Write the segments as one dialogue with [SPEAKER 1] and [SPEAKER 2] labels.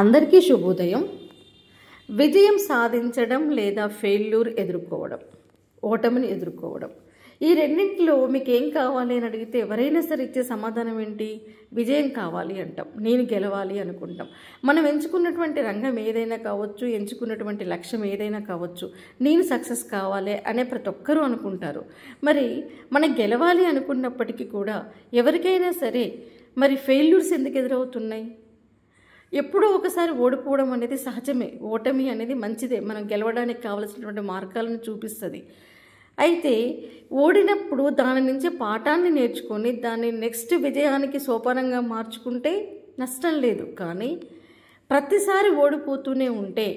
[SPEAKER 1] అందరికీ శుభోదయం. విజయం సాధించడం లేదా ఫెయిల్యూర్ ఎదుర్కోవడం, ఓటమిని ఎదుర్కోవడం, ఈ రెండింటిలో మీకు ఏం కావాలి అని అడిగితే ఎవరైనా సరే ఇచ్చే సమాధానం ఏంటి? విజయం కావాలి అంటాం, నేను గెలవాలి అనుకుంటాం. మనం ఎంచుకున్నటువంటి రంగం ఏదైనా కావచ్చు, ఎంచుకున్నటువంటి లక్ష్యం ఏదైనా కావచ్చు, నేను సక్సెస్ కావాలి అనే ప్రతి ఒక్కరూ అనుకుంటారు. మరి మనం గెలవాలి అనుకున్నప్పటికీ కూడా ఎవరికైనా సరే మరి ఫెయిల్యూర్స్ ఎందుకు ఎదురవుతున్నాయి? ఎప్పుడో ఒకసారి ఓడిపోవడం అనేది సహజమే. ఓటమి అనేది మంచిదే, మనం గెలవడానికి కావలసినటువంటి మార్గాలను చూపిస్తుంది. అయితే ఓడినప్పుడు దాని నుంచి పాఠాన్ని నేర్చుకొని దాన్ని నెక్స్ట్ విజయానికి సోపానంగా మార్చుకుంటే నష్టం లేదు. కానీ ప్రతిసారి ఓడిపోతూనే ఉంటే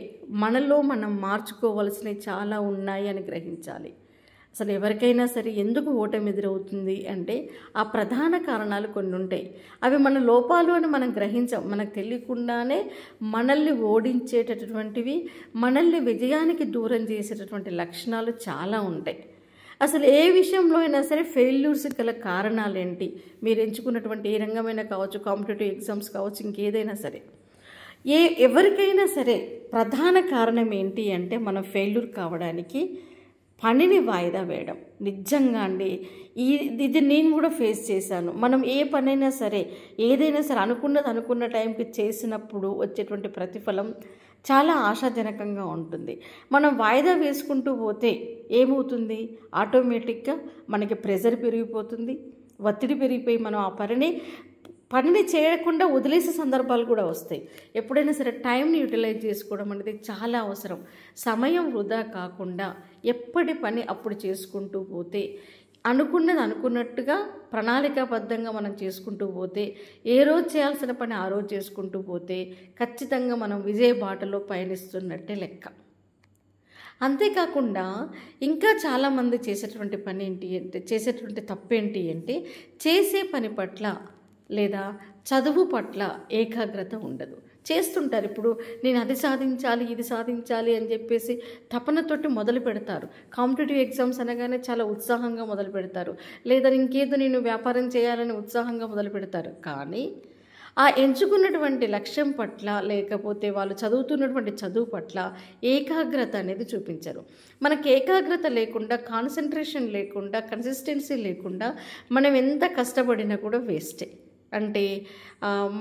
[SPEAKER 1] మనలో మనం మార్చుకోవాల్సినవి చాలా ఉన్నాయి అని గ్రహించాలి. అసలు ఎవరికైనా సరే ఎందుకు ఓటమి ఎదురవుతుంది అంటే ఆ ప్రధాన కారణాలు కొన్ని ఉంటాయి. అవి మన లోపాలు అని మనం గ్రహించాం. మనకు తెలియకుండానే మనల్ని ఓడించేటటువంటివి, మనల్ని విజయానికి దూరం చేసేటటువంటి లక్షణాలు చాలా ఉంటాయి. అసలు ఏ విషయంలో అయినా సరే ఫెయిల్యూర్స్ గల కారణాలు ఏంటి? మీరు ఎంచుకున్నటువంటి ఏ రంగమైనా కావచ్చు, కాంపిటేటివ్ ఎగ్జామ్స్ కావచ్చు, ఇంకేదైనా సరే, ఎవరికైనా సరే ప్రధాన కారణం ఏంటి అంటే మనం ఫెయిల్యూర్ కావడానికి పనిని వాయిదా వేయడం. నిజంగా అండి, ఇది నేను కూడా ఫేస్ చేశాను. మనం ఏ పనైనా సరే, ఏదైనా సరే అనుకున్న టైంకి చేసినప్పుడు వచ్చేటువంటి ప్రతిఫలం చాలా ఆశాజనకంగా ఉంటుంది. మనం వాయిదా వేసుకుంటూ పోతే ఏమవుతుంది? ఆటోమేటిక్గా మనకి ప్రెజర్ పెరిగిపోతుంది, ఒత్తిడి పెరిగిపోయి మనం ఆ పనిని చేయకుండా వదిలేసే సందర్భాలు కూడా వస్తాయి. ఎప్పుడైనా సరే టైంని యూటిలైజ్ చేసుకోవడం అనేది చాలా అవసరం. సమయం వృధా కాకుండా ఎప్పటి పని అప్పుడు చేసుకుంటూ పోతే, అనుకున్నట్టుగా ప్రణాళికాబద్ధంగా మనం చేసుకుంటూ పోతే, ఏ రోజు చేయాల్సిన పని ఆ రోజు చేసుకుంటూ పోతే ఖచ్చితంగా మనం విజయ బాటలో పయనిస్తున్నట్టే లెక్క. అంతేకాకుండా ఇంకా చాలామంది చేసేటువంటి పని ఏంటి అంటే, చేసేటువంటి తప్పేంటి అంటే, చేసే పని పట్ల లేదా చదువు పట్ల ఏకాగ్రత ఉండదు. చేస్తుంటారు, ఇప్పుడు నేను అది సాధించాలి, ఇది సాధించాలి అని చెప్పేసి తపనతోటి మొదలు పెడతారు. కాంపిటేటివ్ ఎగ్జామ్స్ అనగానే చాలా ఉత్సాహంగా మొదలు పెడతారు, లేదా ఇంకేదో నేను వ్యాపారం చేయాలని ఉత్సాహంగా మొదలు పెడతారు. కానీ ఆ ఎంచుకున్నటువంటి లక్ష్యం పట్ల, లేకపోతే వాళ్ళు చదువుతున్నటువంటి చదువు పట్ల ఏకాగ్రత అనేది చూపించరు. మనకి ఏకాగ్రత లేకుండా, కాన్సన్ట్రేషన్ లేకుండా, కన్సిస్టెన్సీ లేకుండా మనం ఎంత కష్టపడినా కూడా వేస్టే. అంటే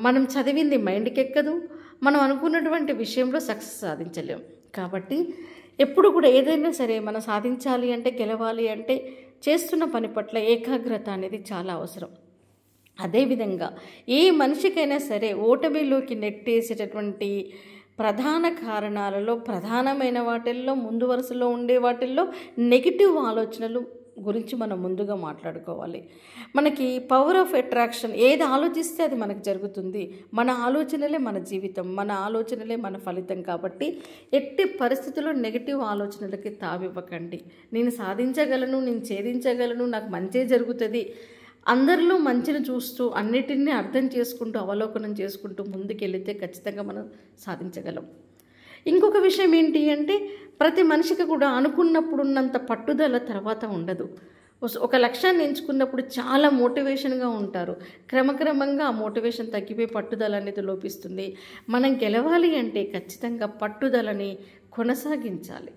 [SPEAKER 1] మనం చదివింది మైండ్కి ఎక్కదు, మనం అనుకున్నటువంటి విషయంలో సక్సెస్ సాధించలేం. కాబట్టి ఎప్పుడు కూడా ఏదైనా సరే మనం సాధించాలి అంటే, గెలవాలి అంటే చేస్తున్న పని పట్ల ఏకాగ్రత అనేది చాలా అవసరం. అదేవిధంగా ఏ మనిషికైనా సరే ఓటమిలోకి నెట్టేసేటటువంటి ప్రధాన కారణాలలో, ప్రధానమైన వాటిల్లో, ముందు వరుసలో ఉండే వాటిల్లో నెగిటివ్ ఆలోచనలు గురించి మనం ముందుగా మాట్లాడుకోవాలి. మనకి పవర్ ఆఫ్ అట్రాక్షన్, ఏది ఆలోచిస్తే అది మనకు జరుగుతుంది. మన ఆలోచనలే మన జీవితం, మన ఆలోచనలే మన ఫలితం. కాబట్టి ఎట్టి పరిస్థితుల్లో నెగిటివ్ ఆలోచనలకి తావివ్వకండి. నేను సాధించగలను, నేను ఛేదించగలను, నాకు మంచే జరుగుతుంది, అందరిలో మంచిని చూస్తూ అన్నిటినీ అర్థం చేసుకుంటూ అవలోకనం చేసుకుంటూ ముందుకెళ్తే ఖచ్చితంగా మనం సాధించగలం. ఇంకొక విషయం ఏంటి అంటే, ప్రతి మనిషికి కూడా అనుకున్నప్పుడు ఉన్నంత పట్టుదల తర్వాత ఉండదు. ఒక లక్ష్యాన్ని ఎంచుకున్నప్పుడు చాలా మోటివేషన్గా ఉంటారు, క్రమక్రమంగా ఆ మోటివేషన్ తగ్గిపోయి పట్టుదల అనేది లోపిస్తుంది. మనం గెలవాలి అంటే ఖచ్చితంగా పట్టుదలని కొనసాగించాలి.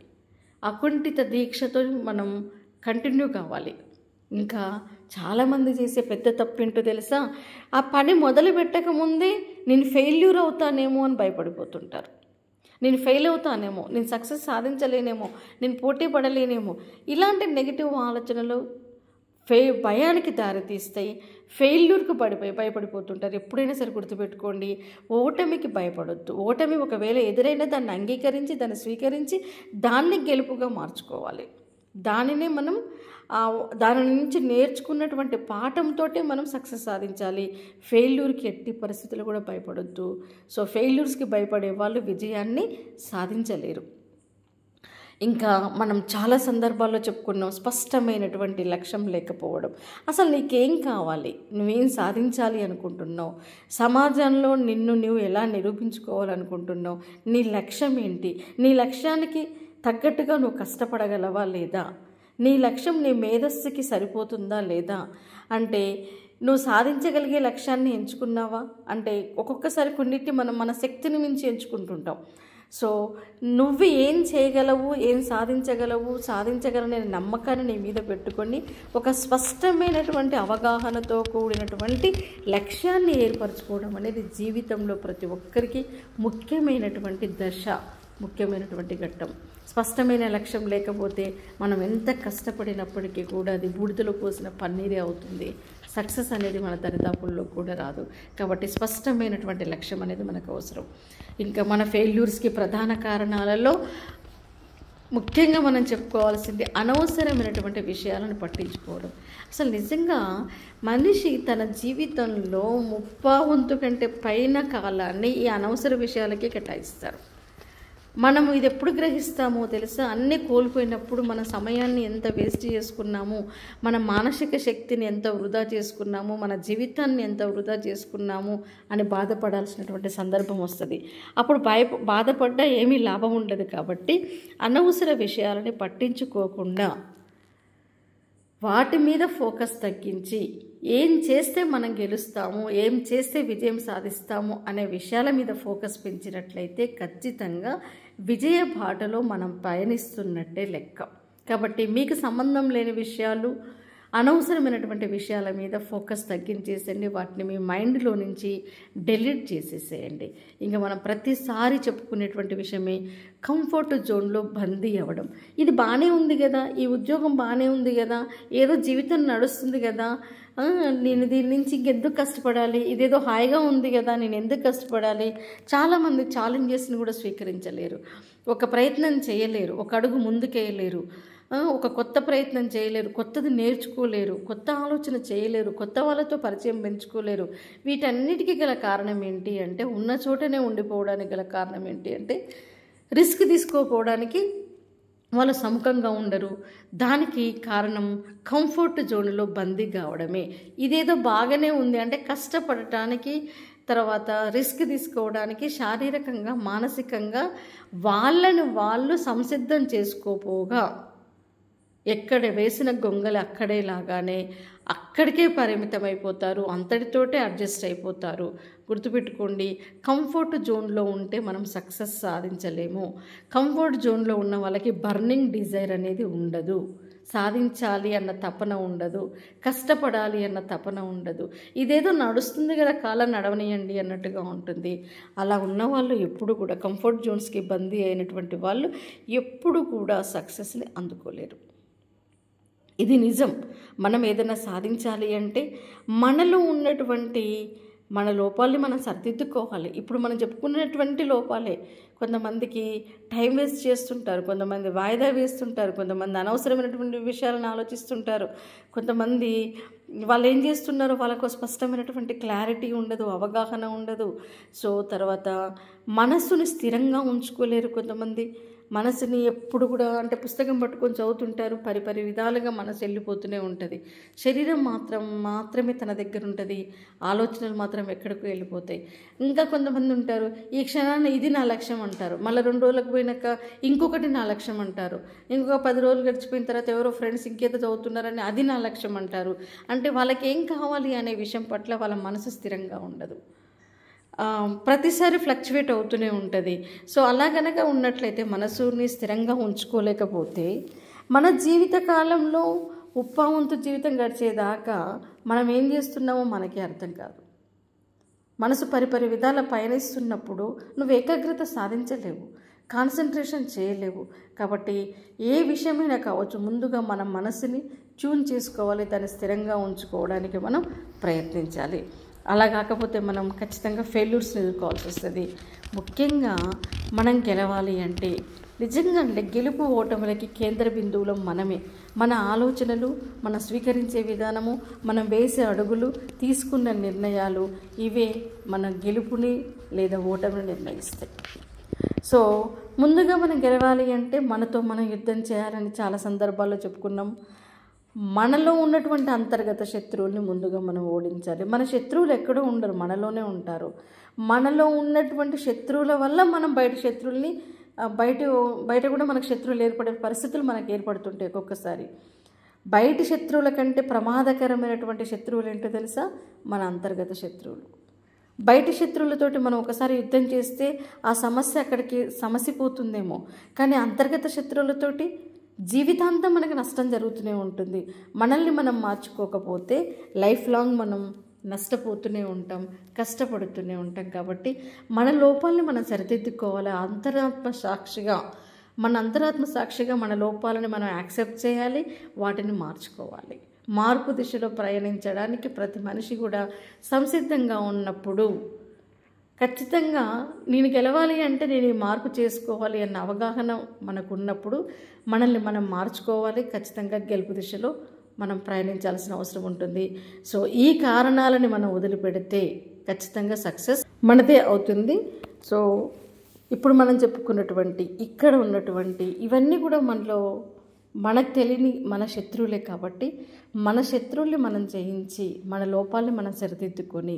[SPEAKER 1] అకుంఠిత దీక్షతో మనం కంటిన్యూ కావాలి. ఇంకా చాలామంది చేసే పెద్ద తప్పేంటో తెలుసా? ఆ పని మొదలు పెట్టకముందే నేను ఫెయిల్యూర్ అవుతానేమో అని భయపడిపోతుంటారు. నేను ఫెయిల్ అవుతానేమో, నేను సక్సెస్ సాధించలేనేమో, నేను పోటీ పడలేనేమో, ఇలాంటి నెగిటివ్ ఆలోచనలు భయానికి దారితీస్తాయి. ఫెయిల్యూర్కి భయపడిపోతుంటారు. ఎప్పుడైనా సరే గుర్తుపెట్టుకోండి, ఓటమికి భయపడొద్దు. ఓటమి ఒకవేళ ఎదురైనా దాన్ని అంగీకరించి, దాన్ని స్వీకరించి దాన్ని గెలుపుగా మార్చుకోవాలి. దానినే మనం దాని నుంచి నేర్చుకున్నటువంటి పాఠంతో మనం సక్సెస్ సాధించాలి. ఫెయిల్యూర్కి ఎట్టి పరిస్థితులు కూడా భయపడొద్దు. సో ఫెయిల్యూర్స్కి భయపడే వాళ్ళు విజయాన్ని సాధించలేరు. ఇంకా మనం చాలా సందర్భాల్లో చెప్పుకున్నాం, స్పష్టమైనటువంటి లక్ష్యం లేకపోవడం. అసలు నీకేం కావాలి, నువ్వేం సాధించాలి అనుకుంటున్నావు, సమాజంలో నిన్ను నువ్వు ఎలా నిరూపించుకోవాలనుకుంటున్నావు, నీ లక్ష్యం ఏంటి, నీ లక్ష్యానికి తగ్గట్టుగా నువ్వు కష్టపడగలవా లేదా, నీ లక్ష్యం నీ మేధస్సుకి సరిపోతుందా లేదా, అంటే నువ్వు సాధించగలిగే లక్ష్యాన్ని ఎంచుకున్నావా అంటే ఒక్కొక్కసారి కొన్నిటిని మనం మన శక్తిని మించి ఎంచుకుంటుంటాం. సో నువ్వు ఏం చేయగలవు, ఏం సాధించగలనే నమ్మకాన్ని నీ మీద పెట్టుకొని ఒక స్పష్టమైనటువంటి అవగాహనతో కూడినటువంటి లక్ష్యాన్ని ఏర్పరచుకోవడం అనేది జీవితంలో ప్రతి ఒక్కరికి ముఖ్యమైనటువంటి దశ, ముఖ్యమైనటువంటి ఘట్టం. స్పష్టమైన లక్ష్యం లేకపోతే మనం ఎంత కష్టపడినప్పటికీ కూడా అది బూడిదలో పోసిన పన్నీరే అవుతుంది. సక్సెస్ అనేది మన దరిదాపుల్లో కూడా రాదు. కాబట్టి స్పష్టమైనటువంటి లక్ష్యం అనేది మనకు అవసరం. ఇంకా మన ఫెయిల్యూర్స్కి ప్రధాన కారణాలలో ముఖ్యంగా మనం చెప్పుకోవాల్సింది అనవసరమైనటువంటి విషయాలను పట్టించుకోవడం. అసలు నిజంగా మనిషి తన జీవితంలో 30% కంటే పైన కాలాన్ని ఈ అనవసర విషయాలకే కేటాయిస్తారు. మనము ఇది ఎప్పుడు గ్రహిస్తామో తెలుసా? అన్నీ కోల్పోయినప్పుడు మన సమయాన్ని ఎంత వేస్ట్ చేసుకున్నాము, మన మానసిక శక్తిని ఎంత వృధా చేసుకున్నాము, మన జీవితాన్ని ఎంత వృధా చేసుకున్నాము అని బాధపడాల్సినటువంటి సందర్భం వస్తుంది. అప్పుడు బాధపడ్డా ఏమీ లాభం ఉండదు. కాబట్టి అనవసర విషయాలని పట్టించుకోకుండా వాటి మీద ఫోకస్ తగ్గించి ఏం చేస్తే మనం గెలుస్తాము, ఏం చేస్తే విజయం సాధిస్తాము అనే విషయాల మీద ఫోకస్ పెంచినట్లయితే ఖచ్చితంగా విజయ బాటలో మనం పయనిస్తున్నట్టే లెక్క. కాబట్టి మీకు సంబంధం లేని విషయాలు, అనవసరమైనటువంటి విషయాల మీద ఫోకస్ తగ్గించేసేయండి. వాటిని మీ మైండ్లో నుంచి డెలీట్ చేసేసేయండి. ఇంకా మనం ప్రతిసారి చెప్పుకునేటువంటి విషయమే కంఫర్ట్ జోన్లో బందీ అవ్వడం. ఇది బాగానే ఉంది కదా, ఈ ఉద్యోగం బాగానే ఉంది కదా, ఏదో జీవితం నడుస్తుంది కదా, నేను దీని నుంచి ఇంకెందుకు కష్టపడాలి, ఇదేదో హాయిగా ఉంది కదా, నేను ఎందుకు కష్టపడాలి. చాలామంది ఛాలెంజెస్ని కూడా స్వీకరించలేరు, ఒక ప్రయత్నం చేయలేరు, ఒక అడుగు ముందుకేయలేరు, ఒక కొత్త ప్రయత్నం చేయలేరు, కొత్తది నేర్చుకోలేరు, కొత్త ఆలోచన చేయలేరు, కొత్త వాళ్ళతో పరిచయం పెంచుకోలేరు. వీటన్నిటికీ గల కారణం ఏంటి అంటే, ఉన్న చోటనే ఉండిపోవడానికి గల కారణం ఏంటి అంటే రిస్క్ తీసుకోపోవడానికి వాళ్ళు సముఖంగా ఉండరు. దానికి కారణం కంఫర్ట్ జోన్లో బందీ కావడమే. ఇదేదో బాగానే ఉంది అంటే కష్టపడటానికి, తర్వాత రిస్క్ తీసుకోవడానికి శారీరకంగా మానసికంగా వాళ్ళను వాళ్ళు సంసిద్ధం చేసుకోపోగా ఎక్కడ వేసిన గొంగలు అక్కడే లాగానే అక్కడికే పరిమితమైపోతారు, అంతటితోటే అడ్జస్ట్ అయిపోతారు. గుర్తుపెట్టుకోండి, కంఫర్ట్ జోన్లో ఉంటే మనం సక్సెస్ సాధించలేము. కంఫర్ట్ జోన్లో ఉన్న వాళ్ళకి బర్నింగ్ డిజైర్ అనేది ఉండదు, సాధించాలి అన్న తపన ఉండదు, కష్టపడాలి అన్న తపన ఉండదు. ఇదేదో నడుస్తుంది కదా, కాలం నడవనియండి అన్నట్టుగా ఉంటుంది. అలా ఉన్నవాళ్ళు ఎప్పుడు కూడా, కంఫర్ట్ జోన్స్కి బందీ అయినటువంటి వాళ్ళు ఎప్పుడు కూడా సక్సెస్ని అందుకోలేరు. ఇది నిజం. మనం ఏదైనా సాధించాలి అంటే మనలో ఉన్నటువంటి మన లోపాలని మనం సరిదిద్దుకోవాలి. ఇప్పుడు మనం చెప్పుకున్నటువంటి లోపాలే. కొంతమందికి టైం వేస్ట్ చేస్తుంటారు, కొంతమంది వాయిదా వేస్తుంటారు, కొంతమంది అనవసరమైనటువంటి విషయాలను ఆలోచిస్తుంటారు, కొంతమంది వాళ్ళు ఏం చేస్తున్నారో వాళ్ళకు స్పష్టమైనటువంటి క్లారిటీ ఉండదు, అవగాహన ఉండదు. సో తర్వాత మనస్సుని స్థిరంగా ఉంచుకోలేరు. కొంతమంది మనసుని ఎప్పుడు కూడా అంటే పుస్తకం పట్టుకొని చదువుతుంటారు, పరిపరి విధాలుగా మనసు వెళ్ళిపోతూనే ఉంటుంది. శరీరం మాత్రమే తన దగ్గర ఉంటుంది, ఆలోచనలు మాత్రం ఎక్కడికి వెళ్ళిపోతాయి. ఇంకా కొంతమంది ఉంటారు, ఈ క్షణాన్ని ఇది నా లక్ష్యం అంటారు, మళ్ళీ 2 రోజులకు పోయినాక ఇంకొకటి నా లక్ష్యం అంటారు, ఇంకొక 10 రోజులు గడిచిపోయిన తర్వాత ఎవరో ఫ్రెండ్స్ ఇంకేదో చదువుతున్నారని అది నా లక్ష్యం అంటారు. అంటే వాళ్ళకి ఏం కావాలి అనే విషయం పట్ల వాళ్ళ మనసు స్థిరంగా ఉండదు, ప్రతిసారి ఫ్లక్చువేట్ అవుతూనే ఉంటుంది. సో అలా కనుక ఉన్నట్లయితే మనసుని స్థిరంగా ఉంచుకోలేకపోతే మన జీవితకాలంలో ఉప్పావంతు జీవితం గడిచేదాకా మనం ఏం చేస్తున్నామో మనకే అర్థం కాదు. మనసు పరిపరి విధాల పయనిస్తున్నప్పుడు నువ్వు ఏకాగ్రత సాధించలేవు, కాన్సన్ట్రేషన్ చేయలేవు. కాబట్టి ఏ విషయమైనా కావచ్చు, ముందుగా మన మనసుని ట్యూన్ చేసుకోవాలి, దాన్ని స్థిరంగా ఉంచుకోవడానికి మనం ప్రయత్నించాలి. అలా కాకపోతే మనం ఖచ్చితంగా ఫెయిల్యూర్స్ని ఎదుర్కోవాల్సి వస్తుంది. ముఖ్యంగా మనం గెలవాలి అంటే నిజంగా గెలుపు ఓటములకి కేంద్ర బిందువులో మనమే. మన ఆలోచనలు, మనం స్వీకరించే విధానము, మనం వేసే అడుగులు, తీసుకున్న నిర్ణయాలు ఇవే మన గెలుపుని లేదా ఓటమిని నిర్ణయిస్తాయి. సో ముందుగా మనం గెలవాలి అంటే మనతో మనం యుద్ధం చేయాలని చాలా సందర్భాల్లో చెప్పుకున్నాం. మనలో ఉన్నటువంటి అంతర్గత శత్రువుల్ని ముందుగా మనం ఓడించాలి. మన శత్రువులు ఎక్కడో ఉండరు, మనలోనే ఉంటారు. మనలో ఉన్నటువంటి శత్రువుల వల్ల మనం బయట శత్రువుల్ని బయట కూడా మనకు శత్రువులు ఏర్పడే పరిస్థితులు మనకు ఏర్పడుతుంటాయి ఒక్కొక్కసారి. బయటి శత్రువుల కంటే ప్రమాదకరమైనటువంటి శత్రువులు ఏంటో తెలుసా? మన అంతర్గత శత్రువులు. బయటి శత్రువులతోటి మనం ఒకసారి యుద్ధం చేస్తే ఆ సమస్య అక్కడికి సమసిపోతుందేమో, కానీ అంతర్గత శత్రువులతోటి జీవితాంతం మనకి నష్టం జరుగుతూనే ఉంటుంది. మనల్ని మనం మార్చుకోకపోతే లైఫ్ లాంగ్ మనం నష్టపోతూనే ఉంటాం, కష్టపడుతూనే ఉంటాం. కాబట్టి మన లోపాలని మనం సరిదిద్దుకోవాలి. మన అంతరాత్మ సాక్షిగా మన లోపాలని మనం యాక్సెప్ట్ చేయాలి, వాటిని మార్చుకోవాలి. మార్పు దిశలో ప్రయాణించడానికి ప్రతి మనిషి కూడా సంసిద్ధంగా ఉన్నప్పుడు ఖచ్చితంగా నేను గెలవాలి అంటే నేను ఈ మార్పు చేసుకోవాలి అన్న అవగాహన మనకు ఉన్నప్పుడు మనల్ని మనం మార్చుకోవాలి. ఖచ్చితంగా గెలుపు దిశలో మనం ప్రయాణించాల్సిన అవసరం ఉంటుంది. సో ఈ కారణాలని మనం వదిలిపెడితే ఖచ్చితంగా సక్సెస్ మనదే అవుతుంది. సో ఇప్పుడు మనం చెప్పుకున్నటువంటి ఇక్కడ ఉన్నటువంటి ఇవన్నీ కూడా మనకు తెలియని మన శత్రువులే. కాబట్టి మన శత్రువుల్ని మనం జయించి మన లోపాలని మనం సరిదిద్దుకొని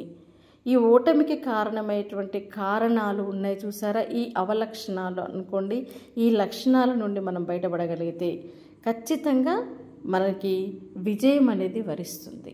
[SPEAKER 1] ఈ ఓటమికి కారణమైనటువంటి కారణాలు ఉన్నాయి చూసారా, ఈ అవలక్షణాలు అనుకోండి, ఈ లక్షణాల నుండి మనం బయటపడగలిగితే ఖచ్చితంగా మనకి విజయం అనేది వరిస్తుంది.